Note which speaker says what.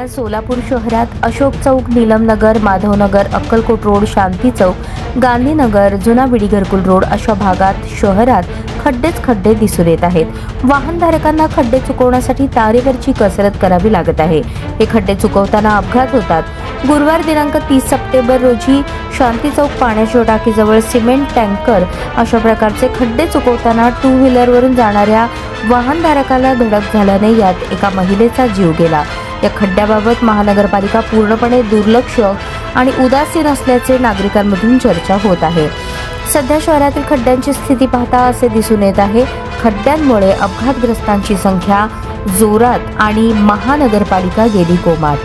Speaker 1: दरम्यान सोलापूर शहरात अशोक चौक, नीलमनगर, माधवनगर, अक्कलकोट रोड, शांती चौक, गांधीनगर, जुना बिडी घरकुल रोड अशा भागात शहरात खड्डेच खड्डे दिसून येत आहेत. वाहनधारकांना खड्डे चुकवण्यासाठी तारेवरची कसरत करावी लागत आहे. हे खड्डे चुकवताना अपघात होतात. गुरुवार दिनांक 30 सप्टेंबर रोजी शांती चौक पाण्याच्या टाकीजवळ सिमेंट टँकर अशा प्रकारचे खड्डे चुकवताना टू व्हीलरवरून जाणाऱ्या वाहनधारकाला धडक झाल्याने यात एका महिलेचा जीव गेला. या खड्ड्याबाबत महानगरपालिका पूर्णपणे दुर्लक्ष आणि उदासीन असल्याचे नागरिकांमधून चर्चा होत आहे. सध्या शहरातील खड्ड्यांची स्थिती पाहता असे दिसून येत आहे. खड्ड्यांमुळे अपघातग्रस्तांची संख्या जोरात आणि महानगरपालिका गेली कोमात.